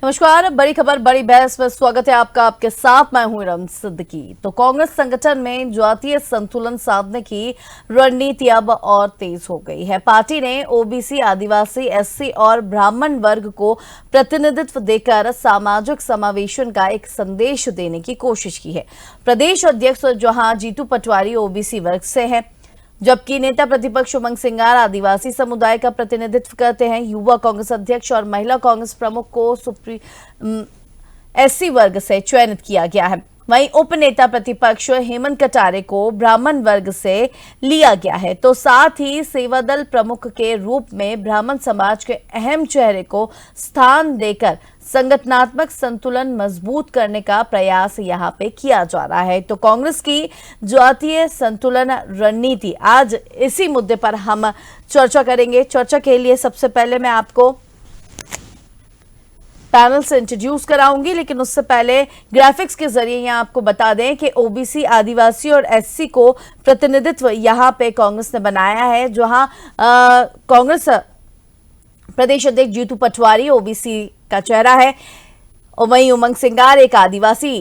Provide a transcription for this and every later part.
नमस्कार। बड़ी खबर बड़ी बहस में स्वागत है आपका। आपके साथ मैं हूं इरम सिद्दीकी। तो कांग्रेस संगठन में जातीय संतुलन साधने की रणनीति अब और तेज हो गई है। पार्टी ने ओबीसी, आदिवासी, एससी और ब्राह्मण वर्ग को प्रतिनिधित्व देकर सामाजिक समावेशन का एक संदेश देने की कोशिश की है। प्रदेश अध्यक्ष जहां जीतू पटवारी ओबीसी वर्ग से हैं, जबकि नेता प्रतिपक्ष उमंग सिंगार आदिवासी समुदाय का प्रतिनिधित्व करते हैं। युवा कांग्रेस अध्यक्ष और महिला कांग्रेस प्रमुख को एससी वर्ग से चयनित किया गया है। वहीं उप नेता प्रतिपक्ष हेमंत कटारे को ब्राह्मण वर्ग से लिया गया है। तो साथ ही सेवा दल प्रमुख के रूप में ब्राह्मण समाज के अहम चेहरे को स्थान देकर संगठनात्मक संतुलन मजबूत करने का प्रयास यहां पे किया जा रहा है। तो कांग्रेस की जातीय संतुलन रणनीति, आज इसी मुद्दे पर हम चर्चा करेंगे। चर्चा के लिए सबसे पहले मैं आपको पैनल से इंट्रोड्यूस कराऊंगी, लेकिन उससे पहले ग्राफिक्स के जरिए यहां आपको बता दें कि ओबीसी, आदिवासी और एससी को प्रतिनिधित्व यहां पे कांग्रेस ने बनाया है। जहां कांग्रेस प्रदेश अध्यक्ष जीतू पटवारी ओबीसी का चेहरा है और वहीं उमंग सिंगार एक आदिवासी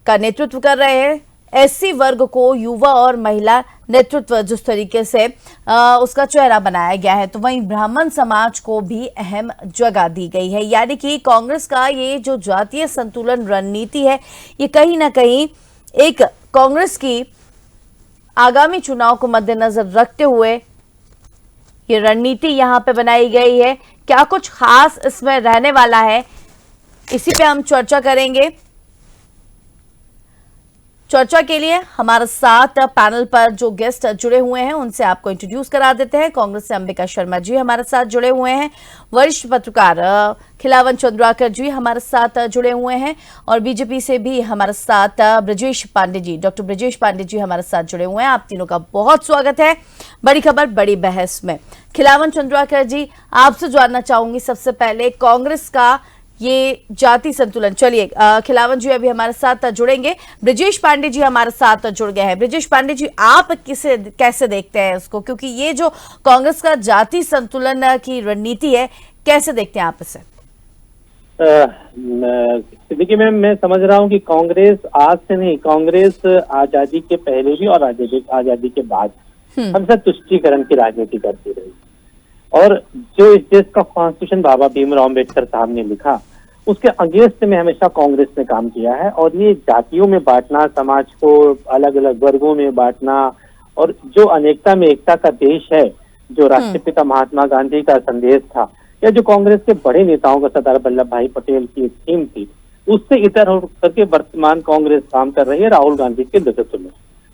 का नेतृत्व कर रहे हैं। एससी वर्ग को युवा और महिला नेतृत्व जिस तरीके से उसका चेहरा बनाया गया है, तो वहीं ब्राह्मण समाज को भी अहम जगह दी गई है। यानी कि कांग्रेस का ये जो जातीय संतुलन रणनीति है, ये कहीं ना कहीं एक कांग्रेस की आगामी चुनाव को मद्देनजर रखते हुए ये रणनीति यहां पे बनाई गई है। क्या कुछ खास इसमें रहने वाला है, इसी पे हम चर्चा करेंगे। चर्चा के लिए हमारे साथ पैनल पर जो गेस्ट जुड़े हुए हैं उनसे आपको इंट्रोड्यूस करा देते हैं। कांग्रेस से अंबिका शर्मा जी हमारे साथ जुड़े हुए हैं, वरिष्ठ पत्रकार खिलावन चंद्राकर जी हमारे साथ जुड़े हुए हैं और बीजेपी से भी हमारे साथ ब्रजेश पांडे जी, डॉक्टर ब्रजेश पांडे जी हमारे साथ जुड़े हुए हैं। आप तीनों का बहुत स्वागत है बड़ी खबर बड़ी बहस में। खिलावन चंद्राकर जी, आपसे जानना चाहूंगी सबसे पहले कांग्रेस का ये जाति संतुलन। चलिए खिलावन जी अभी हमारे साथ जुड़ेंगे, ब्रजेश पांडे जी हमारे साथ जुड़ गए हैं। ब्रजेश पांडे जी, आप कैसे देखते हैं इसको, क्योंकि ये जो कांग्रेस का जाति संतुलन की रणनीति है, कैसे देखते हैं आप इसे? देखिए मैं समझ रहा हूँ कि कांग्रेस आज से नहीं, कांग्रेस आजादी के पहले भी और आजादी के बाद हमेशा तुष्टीकरण की राजनीति करती रही। और जो इस देश का कॉन्स्टिट्यूशन बाबा भीमराव अम्बेडकर साहब ने लिखा, उसके अगेंस्ट में हमेशा कांग्रेस ने काम किया है। और ये जातियों में बांटना, समाज को अलग अलग वर्गों में बांटना और जो अनेकता में एकता का देश है, जो राष्ट्रपिता महात्मा गांधी का संदेश था, या जो कांग्रेस के बड़े नेताओं का सरदार वल्लभ भाई पटेल की एक थीम थी, उससे इतर होकर के वर्तमान कांग्रेस काम कर रही है राहुल गांधी के नेतृत्व में।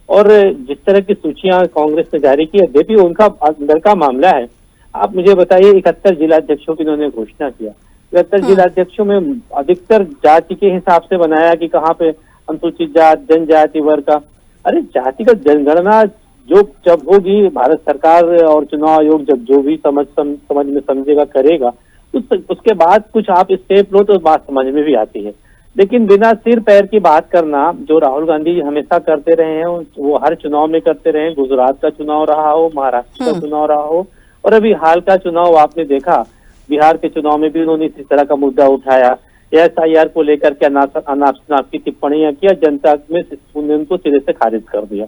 और जिस तरह की सूचियां कांग्रेस ने जारी की है, यद्यपि उनका अंदर का मामला है। आप मुझे बताइए, 71 जिलाध्यक्षों की उन्होंने घोषणा किया। 71 जिलाध्यक्षों में अधिकतर जाति के हिसाब से बनाया कि कहाँ पे अनुसूचित जात, जनजाति वर्ग का। अरे जाति का जनगणना जो जब होगी, भारत सरकार और चुनाव आयोग जब जो भी समझ में समझेगा करेगा, उसके बाद कुछ आप स्टेप लो तो बात समझ में भी आती है। लेकिन बिना सिर पैर की बात करना, जो राहुल गांधी हमेशा करते रहे हैं, वो हर चुनाव में करते रहे। गुजरात का चुनाव रहा हो, महाराष्ट्र का चुनाव रहा हो, और अभी हाल का चुनाव आपने देखा, बिहार के चुनाव में भी उन्होंने इसी तरह का मुद्दा उठाया। एसआईआर को लेकर के अनाप की टिप्पणियां किया, जनता में उनको सिरे से खारिज कर दिया।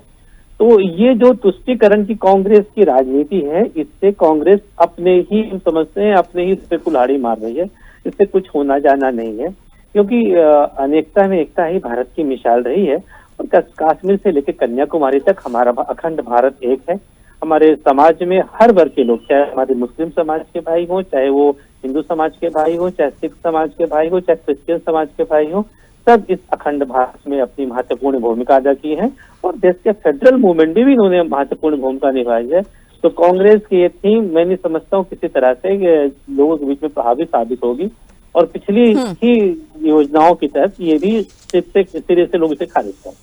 तो ये जो तुष्टीकरण की कांग्रेस की राजनीति है, इससे कांग्रेस अपने ही समझते हैं, अपने ही पे कुल्हाड़ी मार रही है। इससे कुछ होना जाना नहीं है, क्योंकि अनेकता में एकता ही भारत की मिसाल रही है। और कश्मीर से लेकर कन्याकुमारी तक हमारा अखंड भारत एक है। हमारे समाज में हर वर्ग के लोग, चाहे हमारे मुस्लिम समाज के भाई हों, चाहे वो हिंदू समाज के भाई हों, चाहे सिख समाज के भाई हों, चाहे क्रिश्चियन समाज के भाई हों, सब इस अखंड भारत में अपनी महत्वपूर्ण भूमिका अदा की है। और देश के फेडरल मूवमेंट में भी इन्होंने महत्वपूर्ण भूमिका निभाई है। तो कांग्रेस की ये थीम मैं नहीं समझता हूँ किसी तरह से लोगों के बीच में प्रभावी साबित होगी। और पिछली ही योजनाओं की तहत ये भी सिरे से लोग इसे खारिज कर।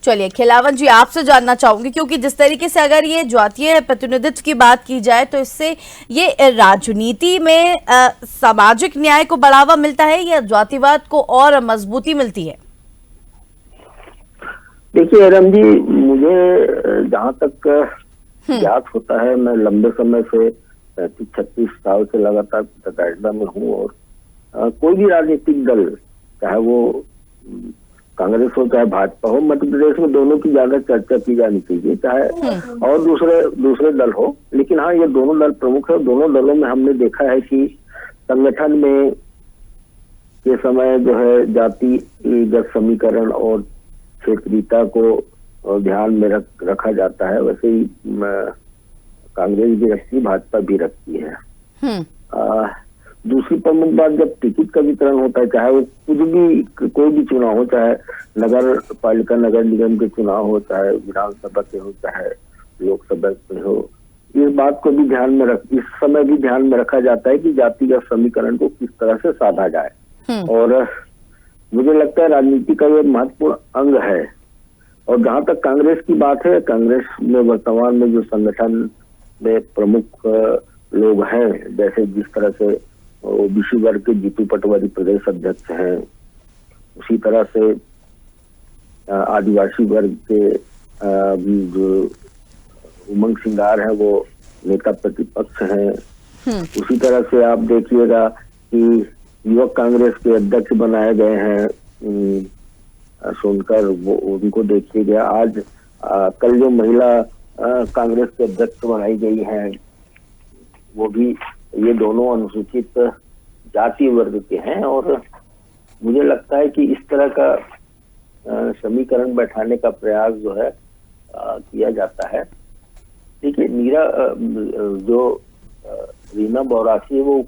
चलिए खिलावन जी, आपसे जानना चाहूंगी, क्योंकि जिस तरीके से अगर ये जातीय प्रतिनिधित्व की बात की जाए तो इससे ये राजनीति में सामाजिक न्याय को बढ़ावा मिलता है या जातिवाद को और मजबूती मिलती है? देखिए रम जी, मुझे जहाँ तक ज्ञात होता है, मैं लंबे समय से 35-36 साल से लगातार तकैदा में हूँ और कोई भी राजनीतिक दल, चाहे वो कांग्रेस हो चाहे भाजपा हो, मध्य प्रदेश में दोनों की ज्यादा चर्चा की जानी चाहिए, चाहे और दूसरे दल हो, लेकिन हाँ ये दोनों दल प्रमुख है। दोनों दलों में हमने देखा है कि संगठन में ये समय जो है जातिगत समीकरण और क्षेत्रीयता को ध्यान में रखा जाता है। वैसे ही कांग्रेस भी रखती है, भाजपा भी रखती है। दूसरी प्रमुख बात, जब टिकट का वितरण होता है, चाहे वो कोई भी चुनाव हो, चाहे नगर पालिका नगर निगम के चुनाव हो, चाहे विधानसभा के हो, चाहे लोकसभा के हो, इस बात को भी इस समय भी ध्यान में रखा जाता है कि जातिगत समीकरण को किस तरह से साधा जाए। और मुझे लगता है राजनीति का ये महत्वपूर्ण अंग है। और जहां तक कांग्रेस की बात है, कांग्रेस में वर्तमान में जो संगठन में प्रमुख लोग हैं, जैसे जिस तरह से ओबीसी वर्ग के जीतू पटवारी प्रदेश अध्यक्ष हैं, उसी तरह से आदिवासी वर्ग के जो उमंग सिंगार है वो नेता प्रतिपक्ष हैं। उसी तरह से आप देखिएगा कि युवक कांग्रेस के अध्यक्ष बनाए गए हैं सोनकर, वो उनको देखिएगा। आज कल जो महिला कांग्रेस के अध्यक्ष बनाई गई हैं, वो भी ये दोनों अनुसूचित जाति वर्ग के हैं। और मुझे लगता है कि इस तरह का समीकरण बैठाने का प्रयास जो है किया जाता है। देखिए जो रीना बौरासी है, वो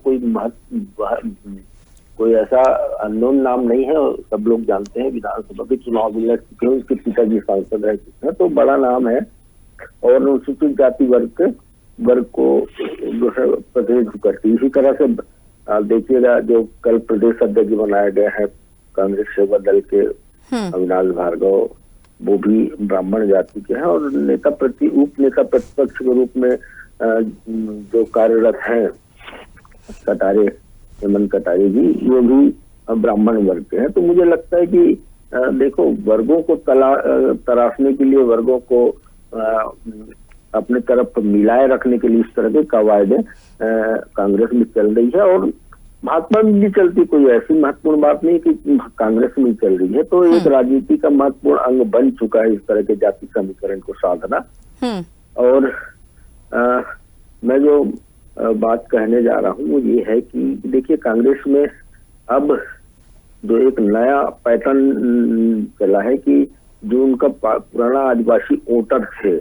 कोई ऐसा अननोन नाम नहीं है, सब लोग जानते हैं, विधानसभा के चुनाव भी लड़ चुके हैं, उसके पिताजी सांसद रह चुके हैं, तो बड़ा नाम है। और अनुसूचित जाति वर्ग को जो है प्रतिनिधित्व करती है। इसी तरह से देखिएगा जो कल प्रदेश अध्यक्ष बनाया गया है कांग्रेस सेवा दल के अविनाश भार्गव, वो भी ब्राह्मण जाति के हैं। और उप नेता प्रतिपक्ष के रूप में जो कार्यरत हैं हेमंत कटारे जी, ये भी ब्राह्मण वर्ग के हैं। तो मुझे लगता है कि देखो, वर्गों को तराशने के लिए, वर्गों को अपने तरफ मिलाए रखने के लिए इस तरह के कवायदे कांग्रेस में चल रही है। और भाजपा में भी चलती, कोई ऐसी महत्वपूर्ण बात नहीं कि कांग्रेस में चल रही है। तो एक राजनीति का महत्वपूर्ण अंग बन चुका है इस तरह के जाति समीकरण को साधना। और मैं जो बात कहने जा रहा हूँ वो ये है कि देखिए, कांग्रेस में अब जो एक नया पैटर्न चला है कि जो उनका पुराना आदिवासी वोटर थे,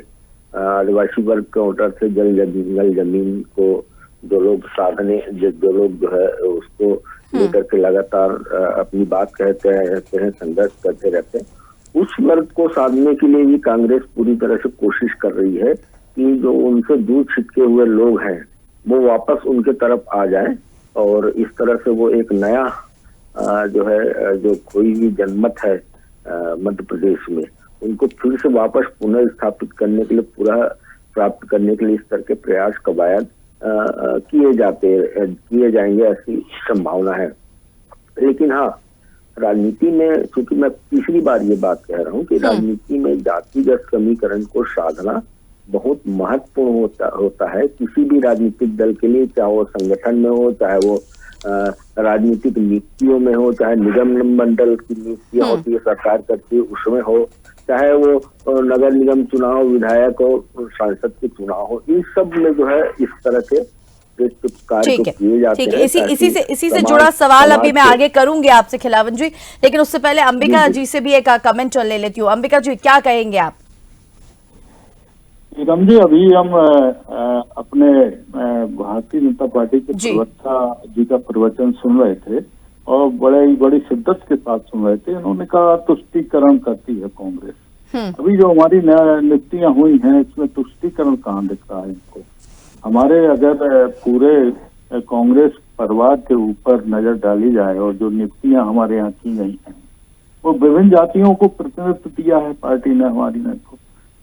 आदिवासी वर्ग के वोटर थे, जल जमीन को जो लोग जो लोग जो है उसको लेकर के लगातार अपनी बात कहते रहते हैं, संघर्ष करते रहते हैं, उस वर्ग को साधने के लिए भी कांग्रेस पूरी तरह से कोशिश कर रही है कि जो उनसे दूर छिटके हुए लोग हैं वो वापस उनके तरफ आ जाएं। और इस तरह से वो एक नया जो है, जो कोई भी जनमत है मध्य प्रदेश में, उनको फिर से वापस पुनः स्थापित करने के लिए, प्राप्त करने के लिए इस तरह के प्रयास कवायद किए जाएंगे, ऐसी संभावना है। लेकिन हाँ, राजनीति में, क्योंकि मैं तीसरी बार ये बात कह रहा हूँ कि राजनीति में जातिगत समीकरण को साधना बहुत महत्वपूर्ण होता है किसी भी राजनीतिक दल के लिए, चाहे वो संगठन में हो, चाहे वो राजनीतिक नियुक्तियों में हो, चाहे निगम मंडल की नियुक्तियां होती है सरकार करती है उसमें हो, चाहे वो नगर निगम चुनाव, विधायक हो, सांसद के चुनाव हो, इन सब में जो है इस तरह के कार्य किए जाते हैं। इसी से जुड़ा सवाल अभी मैं आगे करूंगी आपसे खिलावन जी, लेकिन उससे पहले अंबिका जी से भी एक कमेंट ले लेती हूँ। अंबिका जी, क्या कहेंगे आप? निगम जी, अभी हम अपने भारतीय जनता पार्टी के प्रवक्ता जी का प्रवचन सुन रहे थे और बड़ी शिद्दत के साथ सुन रहे थे। उन्होंने कहा तुष्टीकरण करती है कांग्रेस। अभी जो हमारी नियुक्तियां हुई हैं, इसमें तुष्टीकरण कहाँ दिख रहा है इनको? हमारे अगर पूरे कांग्रेस परिवार के ऊपर नजर डाली जाए और जो नियुक्तियां हमारे यहाँ की गई हैं, वो विभिन्न जातियों को प्रतिनिधित्व दिया है पार्टी ने, हमारी ने। तो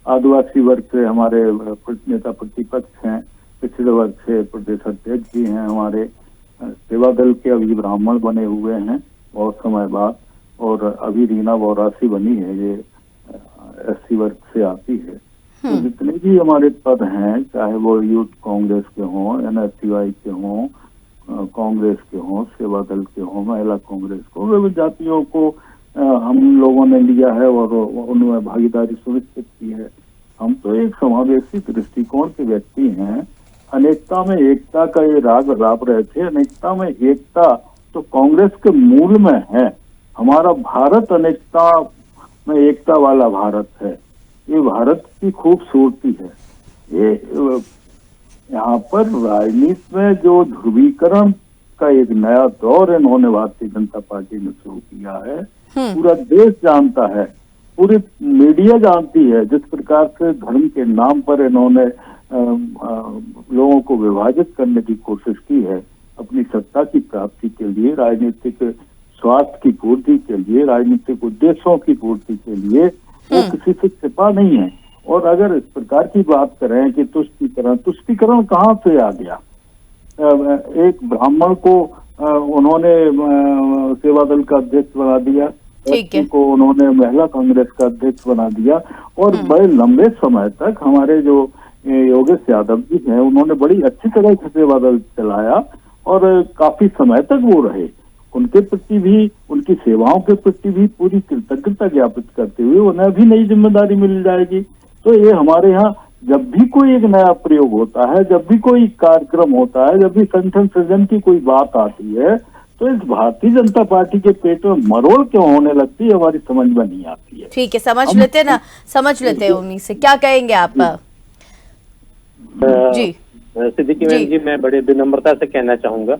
आदिवासी वर्ग से हमारे नेता प्रतिपक्ष हैं, पिछड़े वर्ग से प्रदेश अध्यक्ष जी हैं, हमारे सेवा दल के अभी ब्राह्मण बने हुए हैं बहुत समय बाद, और अभी रीना बौरासी बनी है, ये एससी वर्ग से आती है। तो जितने भी हमारे पद हैं, चाहे वो यूथ कांग्रेस के हों, NSCY के हों, कांग्रेस के हों, सेवा दल के हों, महिला कांग्रेस को, विभिन्न जातियों को हम लोगों ने लिया है और उनमें भागीदारी सुनिश्चित की है। हम तो एक समावेशी दृष्टिकोण के व्यक्ति हैं। अनेकता में एकता का ये राग राप रहे थे। अनेकता में एकता तो कांग्रेस के मूल में है। हमारा भारत अनेकता में एकता वाला भारत है। ये भारत की खूबसूरती है। ये यहाँ पर राजनीति में जो ध्रुवीकरण का एक नया दौर इन्होंने भारतीय जनता पार्टी ने शुरू किया है, पूरा देश जानता है, पूरी मीडिया जानती है जिस प्रकार से धर्म के नाम पर इन्होंने लोगों को विभाजित करने की कोशिश की है अपनी सत्ता की प्राप्ति के लिए, राजनीतिक स्वार्थ की पूर्ति के लिए, राजनीतिक उद्देश्यों की पूर्ति के लिए। वो किसी से छिपा नहीं है। और अगर इस प्रकार की बात करें कि तुष्टीकरण कहाँ से आ गया? एक ब्राह्मण को उन्होंने सेवा दल का अध्यक्ष बना दिया, को उन्होंने महिला कांग्रेस का अध्यक्ष बना दिया, और बड़े लंबे समय तक हमारे जो योगेश यादव जी हैं उन्होंने बड़ी अच्छी तरह से सेवा दल चलाया और काफी समय तक वो रहे। उनके प्रति भी, उनकी सेवाओं के प्रति भी पूरी कृतज्ञता ज्ञापित करते हुए उन्हें भी नई जिम्मेदारी मिल जाएगी। तो ये हमारे यहाँ जब भी कोई एक नया प्रयोग होता है, जब भी कोई कार्यक्रम होता है, जब भी संगठन सृजन की कोई बात आती है, तो इस भारतीय जनता पार्टी के पेट में मरोड़ क्यों होने लगती है, हमारी समझ में नहीं आती है। ठीक है, समझ लेते ना, समझ लेते हैं उन्हीं से। क्या कहेंगे आप? जी सिद्दीकी मैम जी, मैं बड़े विनम्रता से कहना चाहूंगा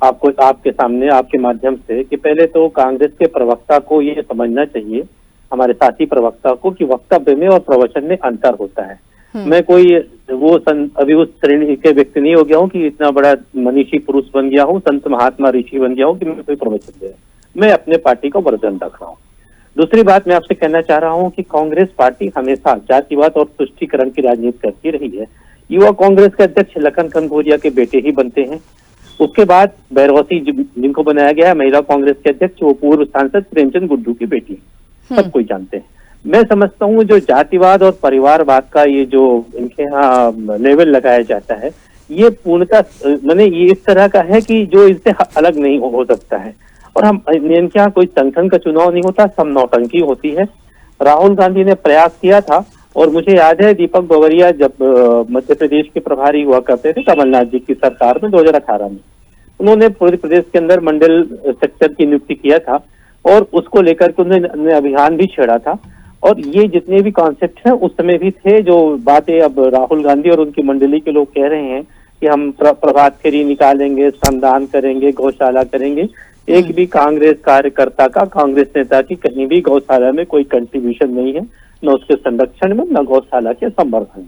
आपको, आपके सामने, आपके माध्यम से, कि पहले तो कांग्रेस के प्रवक्ता को ये समझना चाहिए, हमारे साथी प्रवक्ता को, कि वक्तव्य में और प्रवचन में अंतर होता है। मैं कोई अभी उस श्रेणी के व्यक्ति नहीं हो गया हूँ कि इतना बड़ा मनीषी पुरुष बन गया हूँ, संत महात्मा ऋषि बन गया हूँ कि मैं कोई प्रवचन दे। मैं अपने पार्टी का वर्जन रख रहा हूँ। दूसरी बात मैं आपसे कहना चाह रहा हूँ कि कांग्रेस पार्टी हमेशा जातिवाद और तुष्टीकरण की राजनीति करती रही है। युवा कांग्रेस के अध्यक्ष लखन कनगोरिया के बेटे ही बनते हैं। उसके बाद बैरवसी जिनको बनाया गया है महिला कांग्रेस के अध्यक्ष, वो पूर्व सांसद प्रेमचंद गुड्डू की बेटी, सब कोई जानते हैं। मैं समझता हूँ जो जातिवाद और परिवारवाद का ये जो इनके यहाँ लेवल लगाया जाता है, ये पूर्णतः मैंने ये इस तरह का है कि जो इससे अलग नहीं हो सकता है। और हम इनके यहाँ कोई संगठन का चुनाव नहीं होता, सब नौटंकी होती है। राहुल गांधी ने प्रयास किया था, और मुझे याद है दीपक बावरिया जब मध्य प्रदेश के प्रभारी हुआ करते थे कमलनाथ जी की सरकार में 2018 में, उन्होंने पूरे प्रदेश के अंदर मंडल सेक्टर की नियुक्ति किया था, और उसको लेकर के उन्होंने अभियान भी छेड़ा था। और ये जितने भी कॉन्सेप्ट हैं उस समय भी थे, जो बातें अब राहुल गांधी और उनकी मंडली के लोग कह रहे हैं कि हम प्रभात फेरी निकालेंगे, श्रमदान करेंगे, गौशाला करेंगे। एक भी कांग्रेस कार्यकर्ता का, कांग्रेस नेता की कहीं भी गौशाला में कोई कंट्रीब्यूशन नहीं है, न उसके संरक्षण में, न गौशाला के संवर्धन।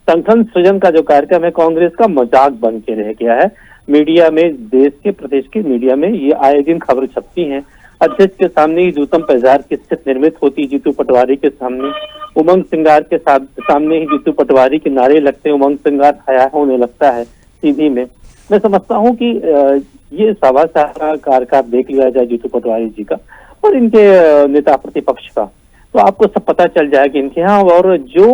संगठन सृजन का जो कार्यक्रम है कांग्रेस का मजाक बन के रह गया है। मीडिया में, देश के, प्रदेश के मीडिया में ये आए दिन खबर छपती हैं। अध्यक्ष के सामने ही जूतम पैजार की स्थिति निर्मित होती, जीतू पटवारी के सामने, उमंग सिंगार के सामने ही जीतू पटवारी के नारे लगते हैं, उमंग सिंगार हया होने लगता है टीवी में। मैं समझता हूँ कि ये सवा सारा कार्यकाल देख लिया जाए जीतू पटवारी जी का और इनके नेता प्रतिपक्ष का, तो आपको सब पता चल जाएगा इनके यहाँ। और जो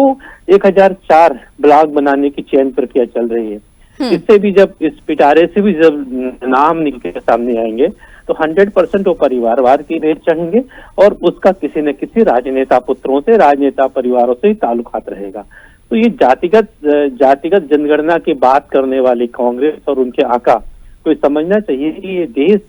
1004 ब्लॉग बनाने की चयन प्रक्रिया चल रही है, इससे भी जब, इस पिटारे से भी जब नाम निकल के सामने आएंगे, तो 100% वो परिवारवाद की रेत चढ़ेंगे, और उसका किसी न किसी राजनेता पुत्रों से, राजनेता परिवारों से ही ताल्लुकात रहेगा। तो ये जातिगत जनगणना की बात करने वाली कांग्रेस और उनके आका को समझना चाहिए कि ये देश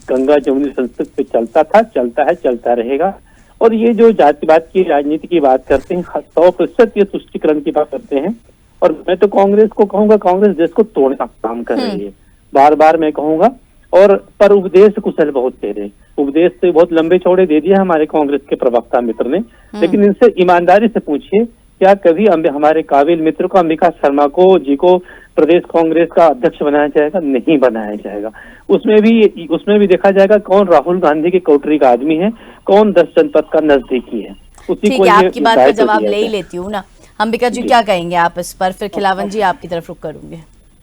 गंगा जमुनी संस्कृति पे चलता था, चलता है, चलता रहेगा। और ये जो जातिवाद की राजनीति की बात करते हैं, 100% ये तुष्टीकरण की बात करते हैं। और मैं तो कांग्रेस को कहूंगा, कांग्रेस देश को तोड़ने का काम कर रही है, बार बार मैं कहूंगा। और पर उपदेश कुशल बहुत दे रहे, उपदेश से बहुत लंबे चौड़े दे दिया हमारे कांग्रेस के प्रवक्ता मित्र ने। लेकिन इनसे ईमानदारी से पूछिए, क्या कभी हमारे काबिल मित्र को, अंबिका शर्मा को जी को प्रदेश कांग्रेस का अध्यक्ष बनाया जाएगा? नहीं बनाया जाएगा। उसमें भी देखा जाएगा कौन राहुल गांधी के कोटरी का आदमी है, कौन 10 जनपद का नजदीकी है। उसी को आपकी बात का जवाब ले ही लेती हूँ ना। अंबिका जी क्या कहेंगे आप इस पर? फिर खिलावन जी आपकी तरफ रुख करूंगे।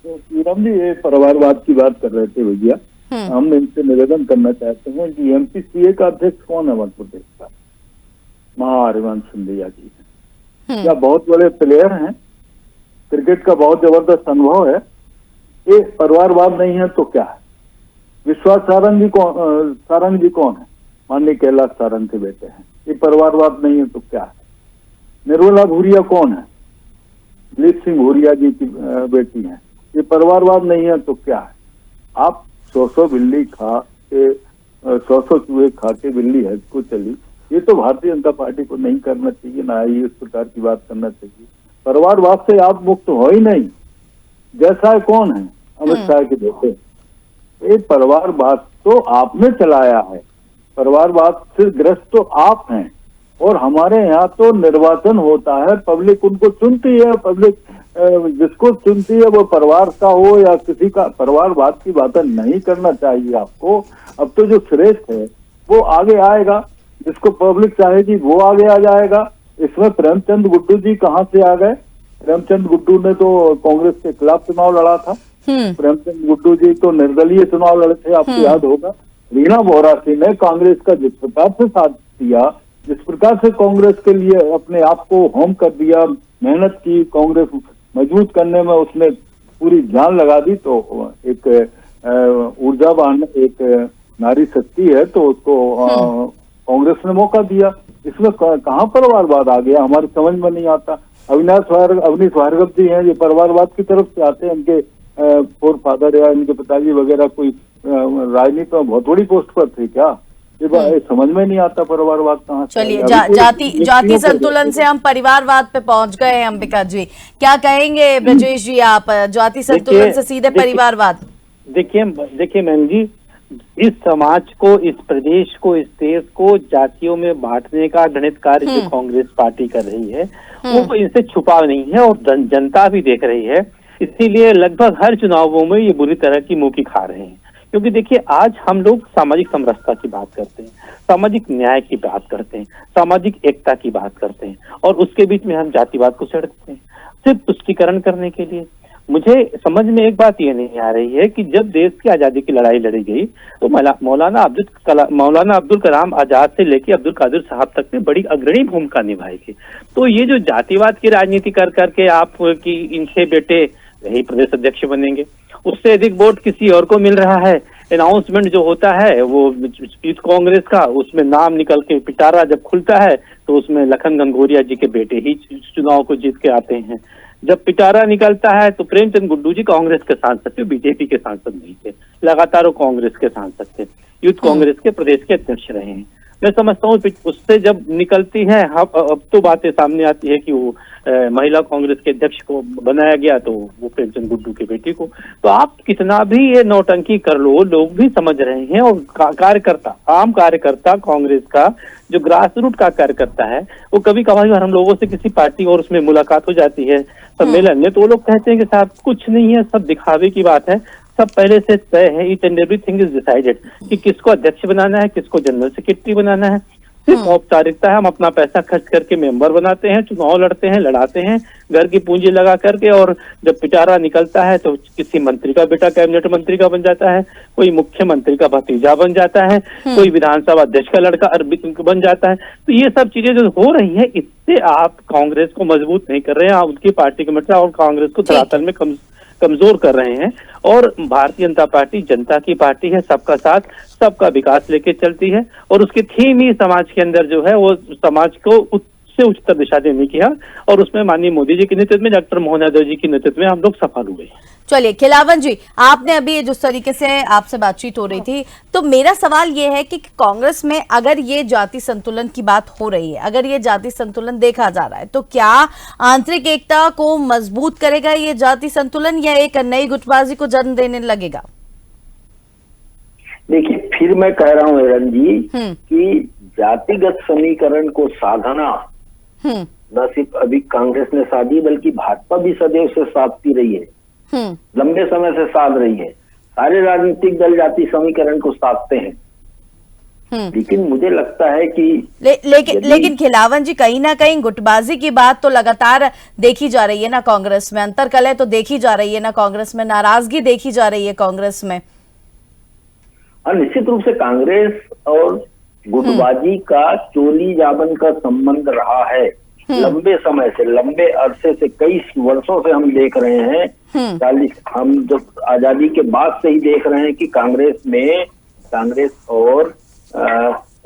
तो जी ये परिवारवाद की बात कर रहे थे भैया, हम इनसे निवेदन करना चाहते हैं कि एमपीसीए का अध्यक्ष कौन है मध्य प्रदेश का? महाहरिवंश सिंधिया जी है। क्या बहुत बड़े प्लेयर हैं, क्रिकेट का बहुत जबरदस्त अनुभव है, ये परिवारवाद नहीं है तो क्या है? विश्वास सारंग जी कौन है? माननीय कैलाश सारंग के बेटे हैं। ये परिवारवाद नहीं है तो क्या है? निर्मला भूरिया कौन है? दिलीप सिंह भूरिया जी की बेटी है। ये परिवारवाद नहीं है तो क्या है? आप 100 बिल्ली खा के 100 चूहे खा के बिल्ली हज को चली, ये तो भारतीय जनता पार्टी को नहीं करना चाहिए, ना ही इस प्रकार की बात करना चाहिए। परिवारवाद से आप मुक्त हो ही नहीं। जैसा कौन है? अमित शाह के बेटे। ये परिवारवाद तो आपने चलाया है, परिवारवाद से ग्रस्त तो आप हैं। और हमारे यहाँ तो निर्वाचन होता है, पब्लिक उनको चुनती है, पब्लिक जिसको चुनती है वो परिवार का हो या किसी का, परिवारवाद की बातें नहीं करना चाहिए आपको। अब तो जो श्रेष्ठ है वो आगे आएगा, जिसको पब्लिक चाहेगी वो आगे आ जाएगा। इसमें प्रेमचंद गुड्डू जी कहाँ से आ गए? प्रेमचंद गुड्डू ने तो कांग्रेस के खिलाफ चुनाव लड़ा था। प्रेमचंद गुड्डू जी तो निर्दलीय चुनाव लड़े थे, आपको याद होगा। रीना बोरा सिंह ने कांग्रेस का जिस प्रकार से साथ दिया, जिस प्रकार से कांग्रेस के लिए अपने आप को होम कर दिया, मेहनत की, कांग्रेस मजबूत करने में उसने पूरी जान लगा दी, तो एक ऊर्जावान एक नारी शक्ति है, तो उसको कांग्रेस ने मौका दिया। इसमें कहाँ परिवारवाद आ गया? हमारी समझ में नहीं आता। अवनीश भार्गव जी हैं, ये परिवारवाद की तरफ से आते हैं। इनके फोर फादर या इनके पिताजी वगैरह कोई राजनीति में बहुत बड़ी पोस्ट पर थे क्या? ये समझ में नहीं आता परिवारवाद कहाँ से। चलिए, जाति संतुलन से हम परिवारवाद पे पहुंच गए हैं। अंबिका जी, क्या कहेंगे? ब्रजेश जी, आप जाति संतुलन से सीधे परिवारवाद। देखिए मैम जी, इस समाज को, इस प्रदेश को, इस देश को जातियों में बांटने का घृणित कार्य जो कांग्रेस पार्टी कर रही है वो इनसे छुपा नहीं है और जनता भी देख रही है। इसीलिए लगभग हर चुनावों में ये बुरी तरह की मुंह की खा रहे हैं। क्योंकि देखिए, आज हम लोग सामाजिक समरसता की बात करते हैं, सामाजिक न्याय की बात करते हैं, सामाजिक एकता की बात करते हैं, और उसके बीच में हम जातिवाद को छेड़ देते हैं सिर्फ तुष्टीकरण करने के लिए। मुझे समझ में एक बात ये नहीं आ रही है कि जब देश की आजादी की लड़ाई लड़ी गई तो मौलाना अब्दुल कलाम आजाद से लेके अब्दुल कादिर साहब तक ने बड़ी अग्रणी भूमिका निभाई थी। तो ये जो जातिवाद की राजनीति कर करके आप कि इनके बेटे यही प्रदेश अध्यक्ष बनेंगे, उससे अधिक वोट किसी और को मिल रहा है। अनाउंसमेंट जो होता है वो यूथ कांग्रेस का, उसमें नाम निकल के पिटारा जब खुलता है तो उसमें लखन घनघोरिया जी के बेटे ही चुनाव को जीत के आते हैं। जब पिटारा निकलता है तो प्रेमचंद गुड्डू जी कांग्रेस के सांसद थे, बीजेपी के सांसद नहीं थे, लगातार वो कांग्रेस के सांसद थे, यूथ कांग्रेस के प्रदेश के अध्यक्ष रहे हैं। मैं समझता हूँ उससे जब निकलती है, अब तो बातें सामने आती है कि वो महिला कांग्रेस के अध्यक्ष को बनाया गया, तो वो प्रेमचंद गुड्डू की बेटी को। तो आप कितना भी ये नौटंकी कर लो, लोग भी समझ रहे हैं। और कार्यकर्ता, आम कार्यकर्ता कांग्रेस का जो ग्रास रूट का कार्यकर्ता है, वो कभी कभार हम लोगों से किसी पार्टी और उसमें मुलाकात हो जाती है सम्मेलन में, तो वो लोग कहते हैं कि साहब कुछ नहीं है, सब दिखावे की बात है, सब पहले से तय है, each and everything is decided कि किसको अध्यक्ष बनाना है, किसको जनरल सेक्रेटरी बनाना है। सिर्फ औपचारिकता है, हम अपना पैसा खर्च करके मेंबर बनाते हैं, चुनाव लड़ते हैं, लड़ाते हैं घर की पूंजी लगा करके, और जब पिटारा निकलता है तो किसी मंत्री का बेटा कैबिनेट मंत्री का बन जाता है, कोई मुख्यमंत्री का भतीजा बन जाता है, कोई विधानसभा अध्यक्ष का लड़का बन जाता है। तो ये सब चीजें जो हो रही है, इससे आप कांग्रेस को मजबूत नहीं कर रहे हैं, आप उनकी पार्टी के मतलब और कांग्रेस को धरातल में कमजोर कर रहे हैं। और भारतीय जनता पार्टी जनता की पार्टी है, सबका साथ सबका विकास लेके चलती है, और उसकी थीम ही समाज के अंदर जो है वो समाज को उससे उच्चतर दिशा देने की है, और उसमें माननीय मोदी जी के नेतृत्व में, डॉक्टर मोहन यादव जी के नेतृत्व में हम लोग सफल हुए। चलिए खिलावन जी, आपने अभी जिस तरीके से आपसे बातचीत हो रही थी, तो मेरा सवाल ये है कि कांग्रेस में अगर ये जाति संतुलन की बात हो रही है, अगर ये जाति संतुलन देखा जा रहा है, तो क्या आंतरिक एकता को मजबूत करेगा ये जाति संतुलन, या एक नई गुटबाजी को जन्म देने लगेगा? देखिए, फिर मैं कह रहा हूँ हिरण जी कि जातिगत समीकरण को साधना न सिर्फ अभी कांग्रेस ने साधी, बल्कि भाजपा भी सदैव से साधती रही है, लंबे समय से साध रही है। सारे राजनीतिक दल जाति समीकरण को साधते हैं, लेकिन मुझे लगता है कि लेकिन खिलावन जी, कहीं ना कहीं गुटबाजी की बात तो लगातार देखी जा रही है ना कांग्रेस में, अंतरकलह तो देखी जा रही है ना कांग्रेस में, नाराजगी देखी जा रही है कांग्रेस में। निश्चित रूप से कांग्रेस और गुटबाजी का चोली जाबन का संबंध रहा है। लंबे समय से, लंबे अरसे से, कई वर्षों से हम देख रहे हैं, 40 हम जब आजादी के बाद से ही देख रहे हैं कि कांग्रेस और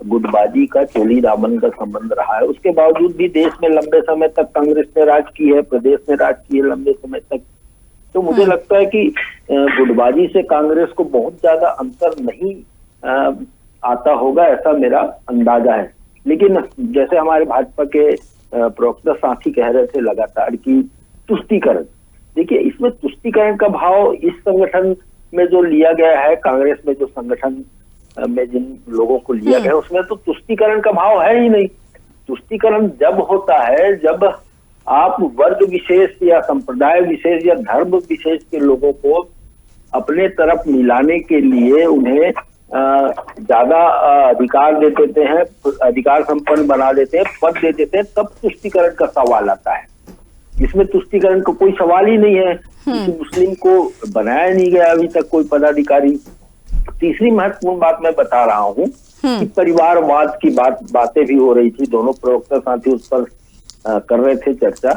गुटबाजी का चोली दामन का संबंध रहा है। उसके बावजूद भी देश में लंबे समय तक कांग्रेस ने राज की है, प्रदेश में राज की है लंबे समय तक। तो मुझे लगता है कि गुटबाजी से कांग्रेस को बहुत ज्यादा अंतर नहीं आता होगा, ऐसा मेरा अंदाजा है। लेकिन जैसे हमारे भाजपा के प्रवक्ता साथी कह रहे थे लगातार कि तुष्टीकरण, देखिए इसमें तुष्टीकरण का भाव इस संगठन में जो लिया गया है, कांग्रेस में जो संगठन में जिन लोगों को लिया गया उसमें तो तुष्टीकरण का भाव है ही नहीं। तुष्टीकरण जब होता है जब आप वर्ग विशेष या संप्रदाय विशेष या धर्म विशेष के लोगों को अपने तरफ मिलाने के लिए उन्हें ज्यादा अधिकार दे देते हैं, अधिकार संपन्न बना देते हैं, पद दे देते हैं, तब तुष्टीकरण का सवाल आता है। इसमें तुष्टीकरण का कोई सवाल ही नहीं है। किसी मुस्लिम को बनाया नहीं गया अभी तक कोई पदाधिकारी। तीसरी महत्वपूर्ण बात मैं बता रहा हूँ कि परिवारवाद की बातें भी हो रही थी, दोनों प्रवक्ता साथी उस पर कर रहे थे चर्चा।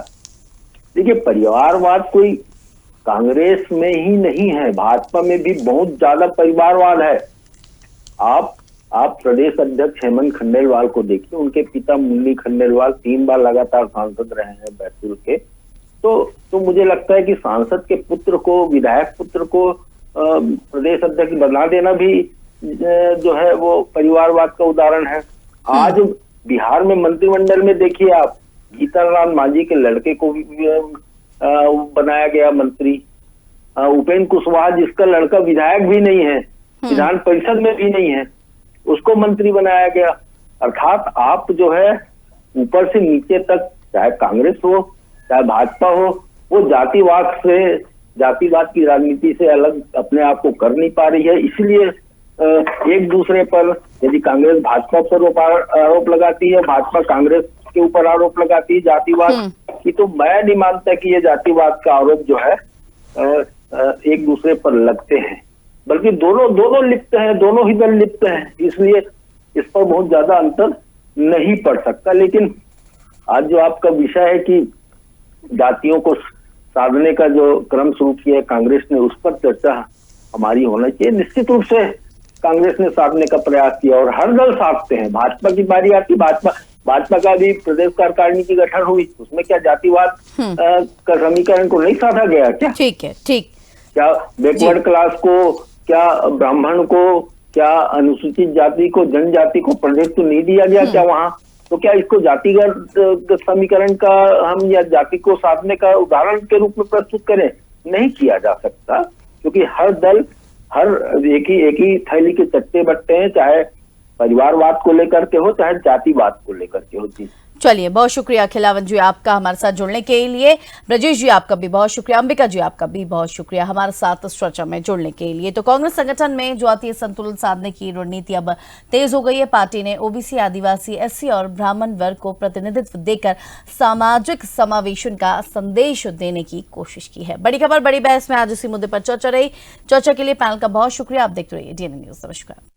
देखिए परिवारवाद कोई कांग्रेस में ही नहीं है, भाजपा में भी बहुत ज्यादा परिवारवाद है। आप प्रदेश अध्यक्ष हेमंत खंडेलवाल को देखिए, उनके पिता मुन्नी खंडेलवाल 3 बार लगातार सांसद रहे हैं बैतूल के। तो मुझे लगता है कि सांसद के पुत्र को, विधायक पुत्र को प्रदेश अध्यक्ष बना देना भी जो है वो परिवारवाद का उदाहरण है। आज बिहार में मंत्रिमंडल में देखिए आप, जीतन मांझी के लड़के को बनाया गया मंत्री। उपेंद्र कुशवाहा जिसका लड़का विधायक भी नहीं है, विधान परिषद में भी नहीं है, उसको मंत्री बनाया गया। अर्थात आप जो है ऊपर से नीचे तक, चाहे कांग्रेस हो चाहे भाजपा हो, वो जातिवाद की राजनीति से अलग अपने आप को कर नहीं पा रही है। इसलिए एक दूसरे पर, यदि कांग्रेस भाजपा पर आरोप लगाती है, भाजपा कांग्रेस के ऊपर आरोप लगाती है जातिवाद की, तो मैं नहीं मानता कि ये जातिवाद का आरोप जो है एक दूसरे पर लगते हैं, बल्कि दोनों लिप्त हैं, दोनों ही दल लिप्त हैं। इसलिए इस पर बहुत ज्यादा अंतर नहीं पड़ सकता। लेकिन आज जो आपका विषय है कि जातियों को साधने का जो क्रम शुरू किया है कांग्रेस ने, उस पर चर्चा हमारी होना चाहिए। निश्चित रूप से कांग्रेस ने साधने का प्रयास किया और हर दल साधते हैं। भाजपा की बारी आती, भाजपा का भी प्रदेश कार्यकारिणी की गठन हुई, उसमें क्या जातिवाद का समीकरण को नहीं साधा गया क्या? ठीक है, ठीक। क्या बैकवर्ड क्लास को, क्या ब्राह्मण को, क्या अनुसूचित जाति को, जनजाति को प्रदेश तो नहीं दिया गया क्या वहां? तो क्या इसको जातिगत समीकरण का हम या जाति को साधने का उदाहरण के रूप में प्रस्तुत करें? नहीं किया जा सकता, क्योंकि हर दल एक ही थैली के चट्टे बट्टे हैं, चाहे परिवारवाद को लेकर के हो चाहे जातिवाद को लेकर के हो। जी चलिए, बहुत शुक्रिया खिलावन जी आपका हमारे साथ जुड़ने के लिए। ब्रजेश जी आपका भी बहुत शुक्रिया, अंबिका जी आपका भी बहुत शुक्रिया हमारे साथ इस चर्चा में जुड़ने के लिए। तो कांग्रेस संगठन में जातीय संतुलन साधने की रणनीति अब तेज हो गई है। पार्टी ने ओबीसी, आदिवासी, एससी और ब्राह्मण वर्ग को प्रतिनिधित्व देकर सामाजिक समावेशन का संदेश देने की कोशिश की है। बड़ी खबर, बड़ी बहस में आज इसी मुद्दे पर चर्चा रही। चर्चा के लिए पैनल का बहुत शुक्रिया। आप देखते रहिए डीएनए न्यूज। नमस्कार।